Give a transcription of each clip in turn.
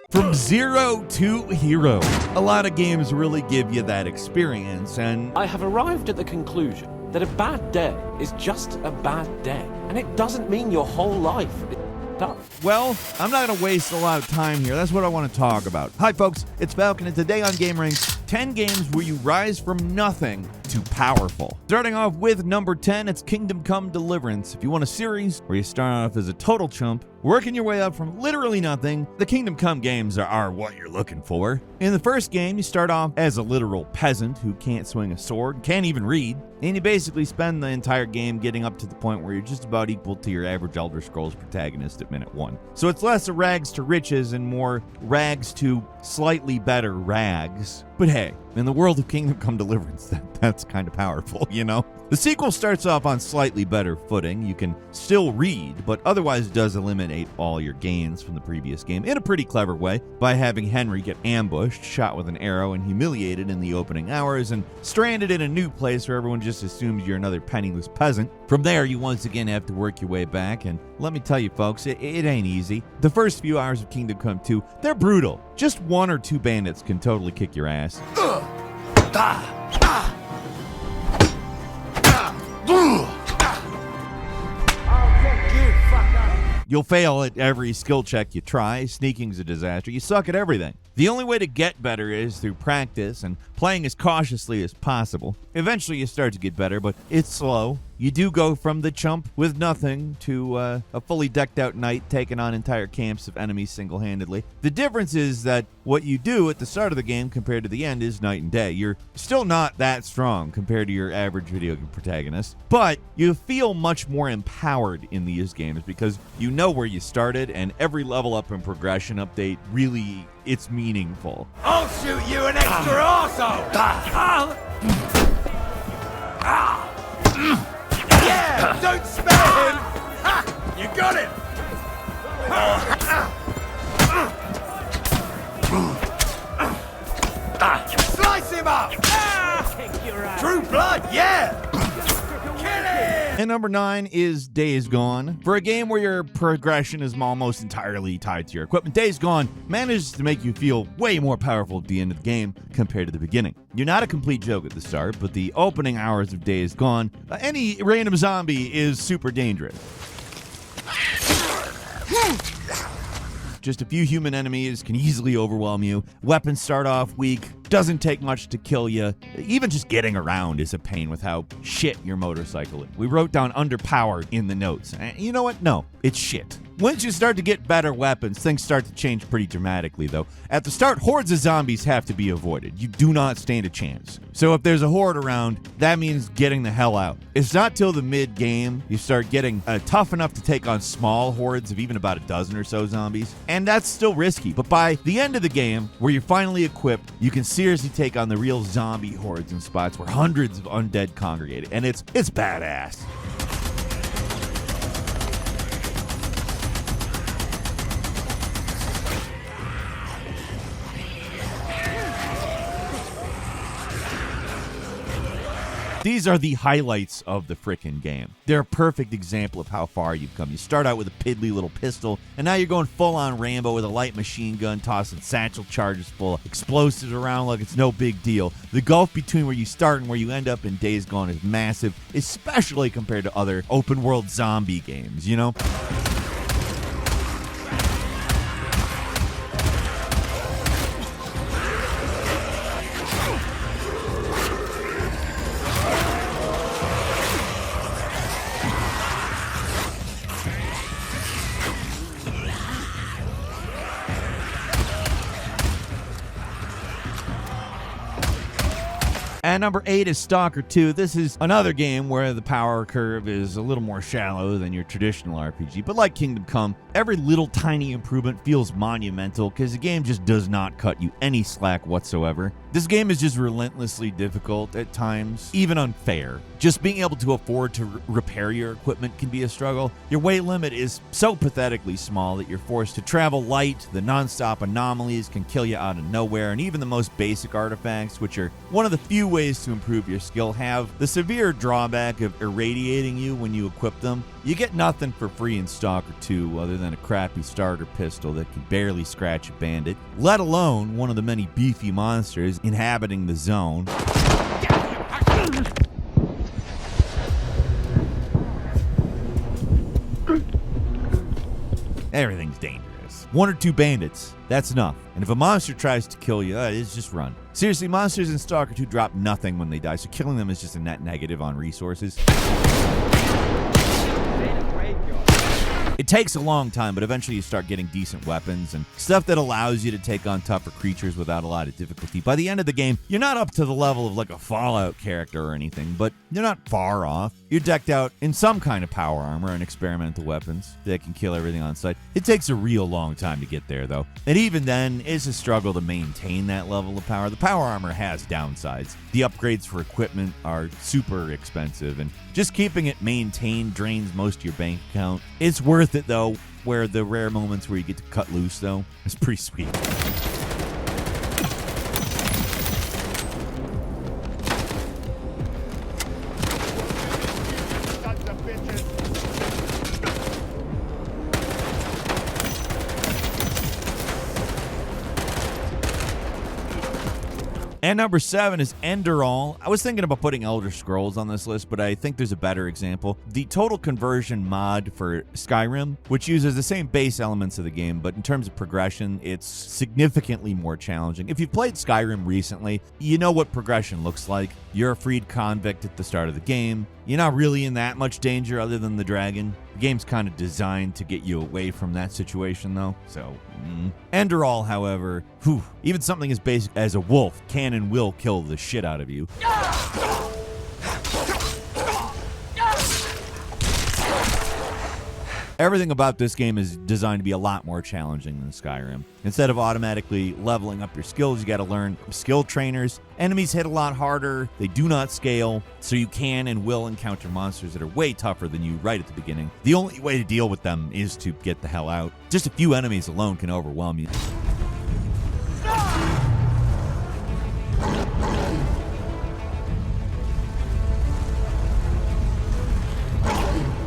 From zero to hero. A lot of games really give you that experience, and I have arrived at the conclusion that a bad day is just a bad day, and it doesn't mean your whole life is done. well, I'm not going to waste a lot of time here. That's what I want to talk about. Hi, folks. It's Falcon, and today on gameranx, 10 games where you rise from nothing to powerful. Starting off with number 10, it's Kingdom Come Deliverance. If you want a series where you start off as a total chump, working your way up from literally nothing, the Kingdom Come games are what you're looking for. In the first game, you start off as a literal peasant who can't swing a sword, can't even read, and you basically spend the entire game getting up to the point where you're just about equal to your average Elder Scrolls protagonist at minute 1. So it's less a rags to riches and more rags to slightly better rags. But hey, in the world of Kingdom Come Deliverance, that's kind of powerful, you know? The sequel starts off on slightly better footing. You can still read, but otherwise does eliminate all your gains from the previous game in a pretty clever way by having Henry get ambushed, shot with an arrow, and humiliated in the opening hours, and stranded in a new place where everyone just assumes you're another penniless peasant. From there, you once again have to work your way back, and let me tell you folks, it ain't easy. The first few hours of Kingdom Come 2, they're brutal. Just 1 or 2 bandits can totally kick your ass. You'll fail at every skill check you try. Sneaking's a disaster. You suck at everything. The only way to get better is through practice and playing as cautiously as possible. Eventually you start to get better, but it's slow. You do go from the chump with nothing to a fully decked out knight taking on entire camps of enemies single-handedly. The difference is that what you do at the start of the game compared to the end is night and day. You're still not that strong compared to your average video game protagonist, but you feel much more empowered in these games because you know where you started, and every level up and progression update really, it's meaningful. I'll shoot you an extra arsehole! Yeah! Don't spare him! Ha! You got him! Slice him up! True blood, yeah! Kill him! And number 9 is Days Gone. For a game where your progression is almost entirely tied to your equipment, Days Gone manages to make you feel way more powerful at the end of the game compared to the beginning. You're not a complete joke at the start, but the opening hours of Days Gone, any random zombie is super dangerous. Just a few human enemies can easily overwhelm you. Weapons start off weak. Doesn't take much to kill you. Even just getting around is a pain with how shit your motorcycle is. We wrote down underpowered in the notes. You know what? No, it's shit. Once you start to get better weapons, things start to change pretty dramatically, though. At the start, hordes of zombies have to be avoided. You do not stand a chance. So if there's a horde around, that means getting the hell out. It's not till the mid-game you start getting tough enough to take on small hordes of even about a dozen or so zombies, and that's still risky. But by the end of the game, where you're finally equipped, you can seriously take on the real zombie hordes in spots where hundreds of undead congregated, and it's badass. These are the highlights of the frickin' game. They're a perfect example of how far you've come. You start out with a piddly little pistol, and now you're going full-on Rambo with a light machine gun, tossing satchel charges full of explosives around like it's no big deal. The gulf between where you start and where you end up in Days Gone is massive, especially compared to other open-world zombie games, you know? And number 8 is Stalker 2. This is another game where the power curve is a little more shallow than your traditional RPG. But like Kingdom Come, every little tiny improvement feels monumental because the game just does not cut you any slack whatsoever. This game is just relentlessly difficult at times, even unfair. Just being able to afford to repair your equipment can be a struggle. Your weight limit is so pathetically small that you're forced to travel light. The non-stop anomalies can kill you out of nowhere, and even the most basic artifacts, which are one of the few ways to improve your skill, have the severe drawback of irradiating you when you equip them. You get nothing for free in Stalker 2 other than a crappy starter pistol that can barely scratch a bandit, let alone one of the many beefy monsters inhabiting the zone. Everything's dangerous. 1 or 2 bandits, that's enough. And if a monster tries to kill you, it's just run. Seriously, monsters in Stalker 2 drop nothing when they die, so killing them is just a net negative on resources. It takes a long time, but eventually you start getting decent weapons and stuff that allows you to take on tougher creatures without a lot of difficulty. By the end of the game, you're not up to the level of like a Fallout character or anything, but you're not far off. You're decked out in some kind of power armor and experimental weapons that can kill everything on sight. It takes a real long time to get there, though. And even then, it's a struggle to maintain that level of power. The power armor has downsides. The upgrades for equipment are super expensive, and just keeping it maintained drains most of your bank account. It's worth it, though, where the rare moments where you get to cut loose, though, it's pretty sweet. And number 7 is Enderall. I was thinking about putting Elder Scrolls on this list, but I think there's a better example. The Total Conversion mod for Skyrim, which uses the same base elements of the game, but in terms of progression, it's significantly more challenging. If you've played Skyrim recently, you know what progression looks like. You're a freed convict at the start of the game. You're not really in that much danger other than the dragon. The game's kind of designed to get you away from that situation, though. So, Enderall, however, even something as basic as a wolf can and will kill the shit out of you. Everything about this game is designed to be a lot more challenging than Skyrim. Instead of automatically leveling up your skills, you got to learn skill trainers. Enemies hit a lot harder, they do not scale, so you can and will encounter monsters that are way tougher than you right at the beginning. The only way to deal with them is to get the hell out. Just a few enemies alone can overwhelm you.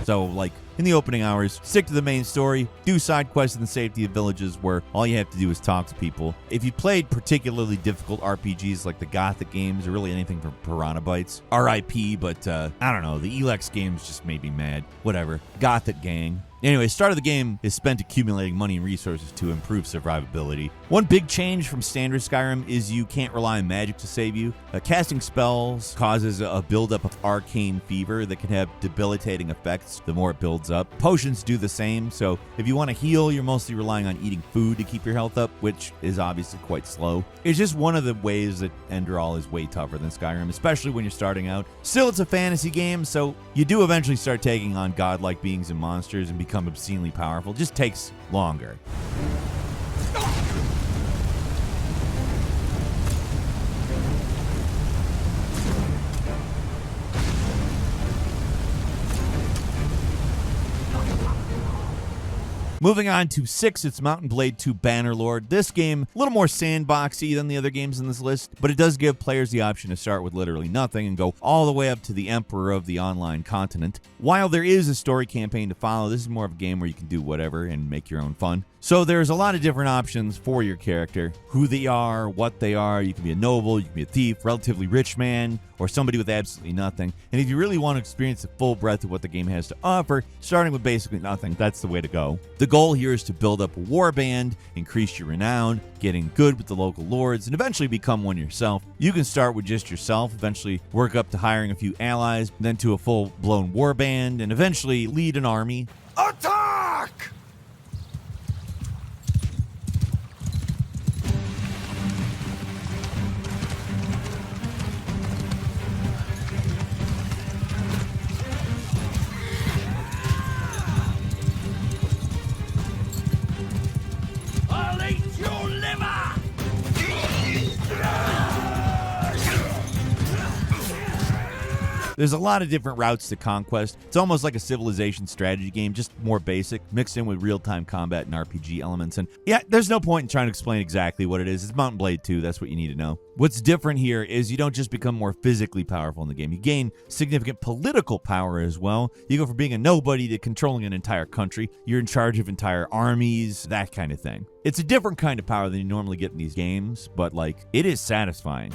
So, like, in the opening hours, stick to the main story, do side quests in the safety of villages where all you have to do is talk to people. If you played particularly difficult RPGs like the Gothic games or really anything from Piranha Bytes, RIP, but I don't know, the Elex games just made me mad. Whatever. Gothic gang. Anyway, start of the game is spent accumulating money and resources to improve survivability. One big change from standard Skyrim is you can't rely on magic to save you. Casting spells causes a buildup of arcane fever that can have debilitating effects the more it builds up. Potions do the same, so if you want to heal, you're mostly relying on eating food to keep your health up, which is obviously quite slow. It's just one of the ways that Enderall is way tougher than Skyrim, especially when you're starting out. Still, it's a fantasy game, so you do eventually start taking on godlike beings and monsters and become obscenely powerful. It just takes longer. Moving on to 6, it's Mountain Blade 2 Bannerlord. This game, a little more sandboxy than the other games in this list, but it does give players the option to start with literally nothing and go all the way up to the Emperor of the online continent. While there is a story campaign to follow, this is more of a game where you can do whatever and make your own fun. So there's a lot of different options for your character, who they are, what they are. You can be a noble, you can be a thief, relatively rich man, or somebody with absolutely nothing. And if you really want to experience the full breadth of what the game has to offer, starting with basically nothing, that's the way to go. The goal here is to build up a war band, increase your renown, getting good with the local lords, and eventually become one yourself. You can start with just yourself, eventually work up to hiring a few allies, then to a full-blown war band, and eventually lead an army. Attack! I'll eat your liver! There's a lot of different routes to conquest. It's almost like a civilization strategy game, just more basic, mixed in with real-time combat and RPG elements. And yeah, there's no point in trying to explain exactly what it is. It's Mount & Blade 2, that's what you need to know. What's different here is you don't just become more physically powerful in the game. You gain significant political power as well. You go from being a nobody to controlling an entire country. You're in charge of entire armies, that kind of thing. It's a different kind of power than you normally get in these games, but like, it is satisfying.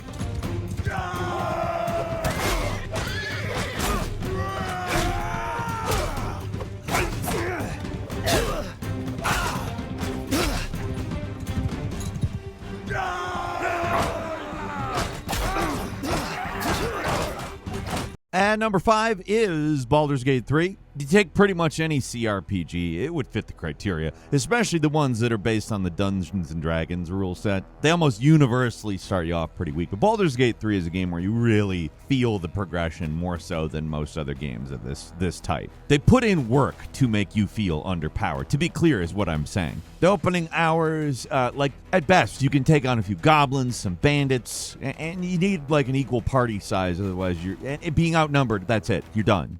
And number 5 is Baldur's Gate 3. You take pretty much any CRPG, it would fit the criteria, especially the ones that are based on the Dungeons & Dragons rule set. They almost universally start you off pretty weak, but Baldur's Gate 3 is a game where you really feel the progression more so than most other games of this type. They put in work to make you feel underpowered, to be clear is what I'm saying. The opening hours, like at best, you can take on a few goblins, some bandits, and you need like an equal party size, otherwise being outnumbered, that's it, you're done.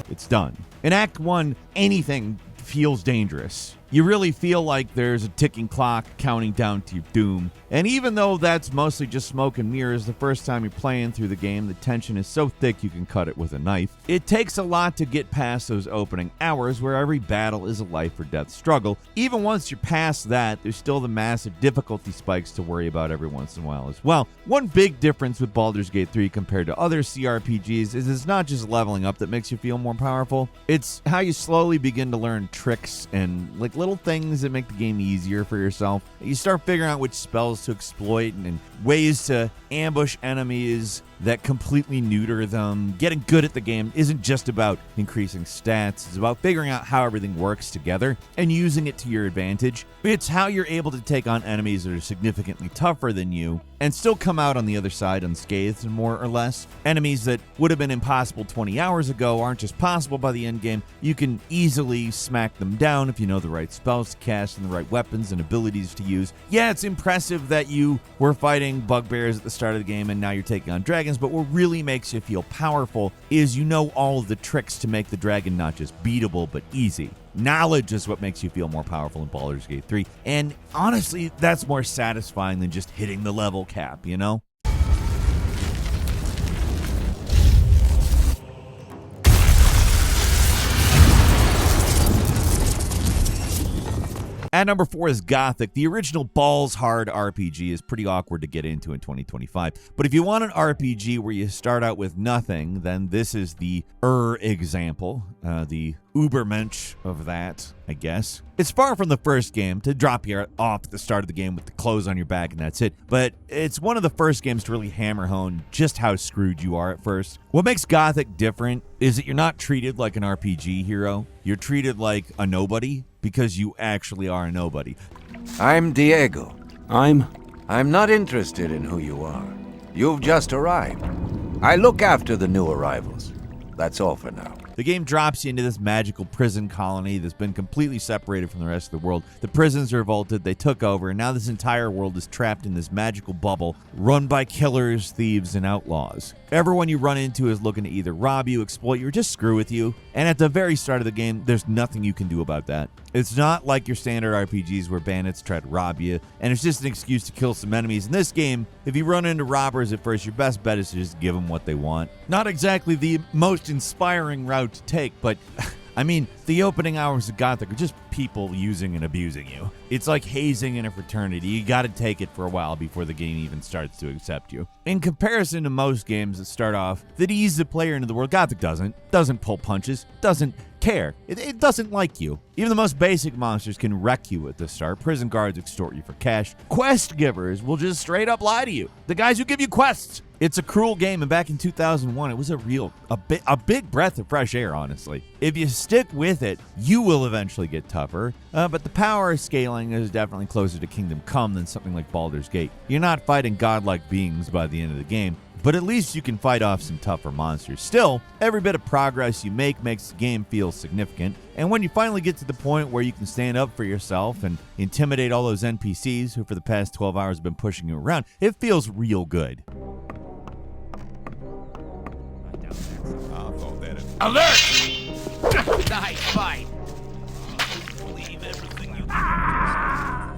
It's done. In Act 1, anything feels dangerous. You really feel like there's a ticking clock counting down to your doom. And even though that's mostly just smoke and mirrors, the first time you're playing through the game, the tension is so thick you can cut it with a knife. It takes a lot to get past those opening hours where every battle is a life or death struggle. Even once you're past that, there's still the massive difficulty spikes to worry about every once in a while as well. One big difference with Baldur's Gate 3 compared to other CRPGs is it's not just leveling up that makes you feel more powerful. It's how you slowly begin to learn tricks and like little things that make the game easier for yourself. You start figuring out which spells to exploit and ways to ambush enemies that completely neuter them. Getting good at the game isn't just about increasing stats. It's about figuring out how everything works together and using it to your advantage. It's how you're able to take on enemies that are significantly tougher than you and still come out on the other side unscathed, more or less. Enemies that would have been impossible 20 hours ago aren't just possible by the end game. You can easily smack them down if you know the right spells to cast and the right weapons and abilities to use. Yeah, it's impressive that you were fighting bugbears at the start of the game and now you're taking on dragons, but what really makes you feel powerful is you know all of the tricks to make the dragon not just beatable, but easy. Knowledge is what makes you feel more powerful in Baldur's Gate 3, and honestly, that's more satisfying than just hitting the level cap, you know? At number 4 is Gothic. The original balls hard RPG is pretty awkward to get into in 2025. But if you want an RPG where you start out with nothing, then this is the example, the Ubermensch of that, I guess. It's far from the first game to drop you off at the start of the game with the clothes on your back and that's it, but it's one of the first games to really hammer home just how screwed you are at first. What makes Gothic different is that you're not treated like an RPG hero. You're treated like a nobody because you actually are a nobody. I'm Diego. I'm not interested in who you are. You've just arrived. I look after the new arrivals. That's all for now. The game drops you into this magical prison colony that's been completely separated from the rest of the world. The prisons revolted, they took over, and now this entire world is trapped in this magical bubble run by killers, thieves, and outlaws. Everyone you run into is looking to either rob you, exploit you, or just screw with you. And at the very start of the game, there's nothing you can do about that. It's not like your standard RPGs where bandits try to rob you, and it's just an excuse to kill some enemies. In this game, if you run into robbers at first, your best bet is to just give them what they want. Not exactly the most inspiring route to take, but I mean, the opening hours of Gothic are just people using and abusing you. It's like hazing in a fraternity. You gotta take it for a while before the game even starts to accept you. In comparison to most games that start off that ease the player into the world, Gothic doesn't pull punches, doesn't care. It doesn't like you. Even the most basic monsters can wreck you at the start. Prison guards extort you for cash. Quest givers will just straight up lie to you. The guys who give you quests. It's a cruel game, and back in 2001, it was a big breath of fresh air, honestly. If you stick with it, you will eventually get tougher, but the power scaling is definitely closer to Kingdom Come than something like Baldur's Gate. You're not fighting godlike beings by the end of the game. but at least you can fight off some tougher monsters. Still, every bit of progress you make makes the game feel significant, and when you finally get to the point where you can stand up for yourself and intimidate all those NPCs who for the past 12 hours have been pushing you around, it feels real good. Alert! Nice fight. Leave everything you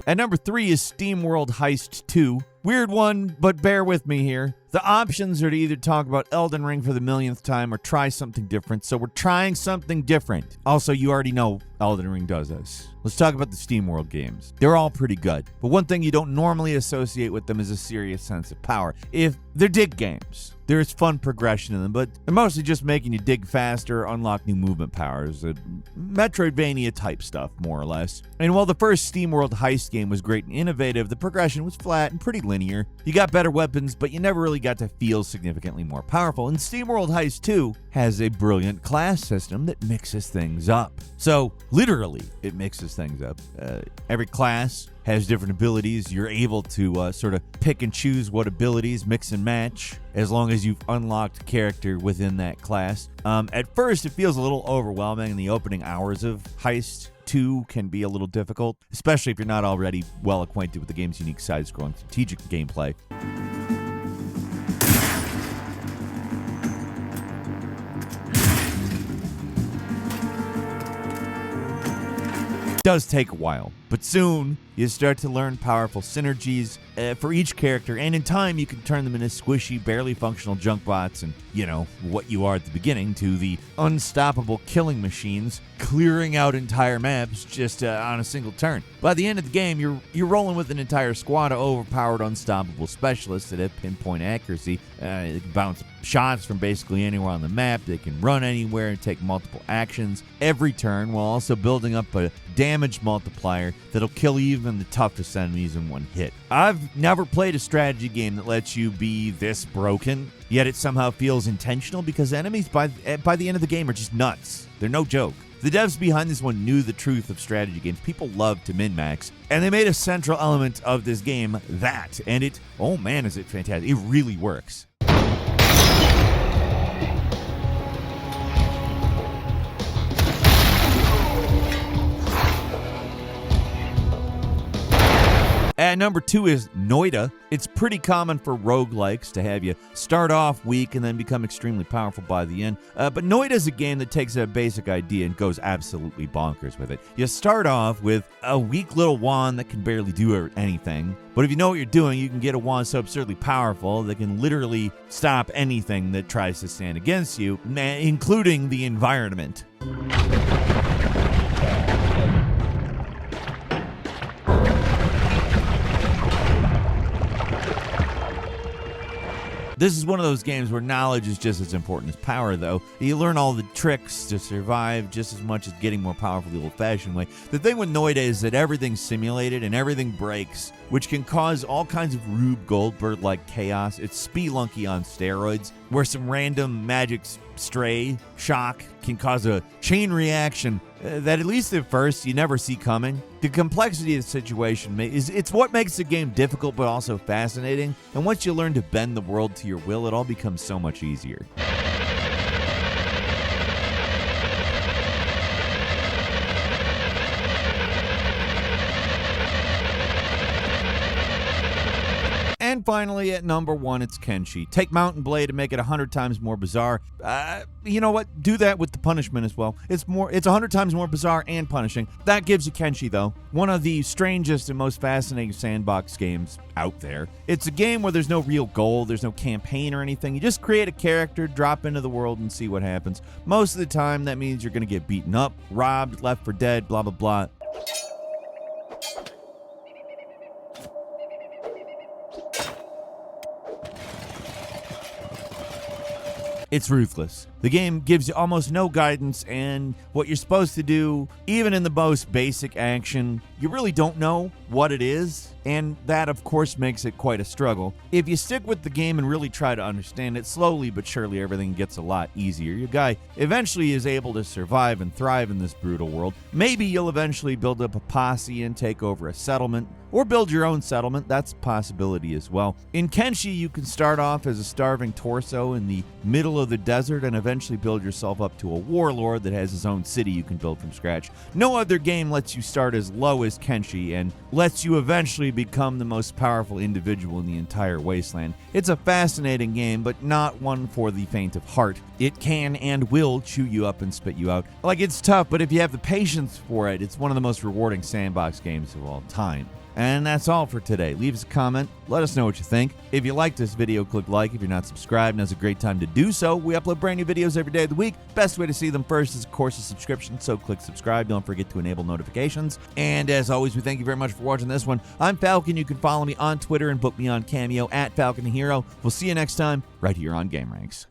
At number 3 is Steamworld Heist 2. Weird one, but bear with me here. The options are to either talk about Elden Ring for the millionth time or try something different, so we're trying something different. Also, you already know Elden Ring does this. Let's talk about the Steamworld games. They're all pretty good, but one thing you don't normally associate with them is a serious sense of power. If they're dig games, there's fun progression in them, but they're mostly just making you dig faster, unlock new movement powers, Metroidvania type stuff, more or less. And while the first Steamworld Heist game was great and innovative, the progression was flat and pretty linear. You got better weapons, but you never really got to feel significantly more powerful. And Steamworld Heist 2 has a brilliant class system that mixes things up. So, literally, it mixes things up. Every class has different abilities. You're able to sort of pick and choose what abilities, mix and match, as long as you've unlocked a character within that class. At first, it feels a little overwhelming in the opening hours of Heist 2 can be a little difficult, especially if you're not already well acquainted with the game's unique side-scrolling strategic gameplay. It does take a while, but soon you start to learn powerful synergies for each character, and in time you can turn them into squishy, barely functional junk bots and, you know, what you are at the beginning to the unstoppable killing machines, clearing out entire maps just on a single turn. By the end of the game, you're rolling with an entire squad of overpowered, unstoppable specialists that have pinpoint accuracy. They can bounce shots from basically anywhere on the map. They can run anywhere and take multiple actions every turn, while also building up a damage multiplier that'll kill even the toughest enemies in one hit. I've never played a strategy game that lets you be this broken, yet it somehow feels intentional because enemies by the end of the game are just nuts. They're no joke. The devs behind this one knew the truth of strategy games. People love to min-max, and they made a central element of this game that, and it, oh man, is it fantastic. It really works. At number 2 is Noita. It's pretty common for roguelikes to have you start off weak and then become extremely powerful by the end. But Noita is a game that takes a basic idea and goes absolutely bonkers with it. You start off with a weak little wand that can barely do anything. But if you know what you're doing, you can get a wand so absurdly powerful that can literally stop anything that tries to stand against you, including the environment. This is one of those games where knowledge is just as important as power, though. You learn all the tricks to survive just as much as getting more powerful the old-fashioned way. The thing with Noita is that everything's simulated and everything breaks, which can cause all kinds of Rube Goldberg-like chaos. It's Spelunky on steroids, where some random magic stray shock can cause a chain reaction that, at least at first, you never see coming. The complexity of the situation it's what makes the game difficult but also fascinating, and once you learn to bend the world to your will, it all becomes so much easier. And finally, at number 1, it's Kenshi. Take Mountain Blade and make it 100 times more bizarre. You know what? Do that with the punishment as well. It's 100 times more bizarre and punishing. That gives you Kenshi, though. One of the strangest and most fascinating sandbox games out there. It's a game where there's no real goal, there's no campaign or anything. You just create a character, drop into the world, and see what happens. Most of the time, that means you're going to get beaten up, robbed, left for dead, blah, blah, blah. It's ruthless. The game gives you almost no guidance, and what you're supposed to do, even in the most basic action, you really don't know what it is. and that of course makes it quite a struggle. If you stick with the game and really try to understand it, slowly but surely everything gets a lot easier. Your guy eventually is able to survive and thrive in this brutal world. Maybe you'll eventually build up a posse and take over a settlement, or build your own settlement. That's a possibility as well. In Kenshi, you can start off as a starving torso in the middle of the desert and eventually build yourself up to a warlord that has his own city you can build from scratch. No other game lets you start as low as Kenshi and lets you eventually become the most powerful individual in the entire wasteland. It's a fascinating game, but not one for the faint of heart. It can and will chew you up and spit you out. Like, it's tough, but if you have the patience for it, it's one of the most rewarding sandbox games of all time. And that's all for today. Leave us a comment. Let us know what you think. If you like this video, click like. If you're not subscribed, now's a great time to do so. We upload brand new videos every day of the week. Best way to see them first is, of course, a subscription, so click subscribe. Don't forget to enable notifications. And as always, we thank you very much for watching this one. I'm Falcon. You can follow me on Twitter and book me on Cameo at Falcon Hero. We'll see you next time right here on gameranx.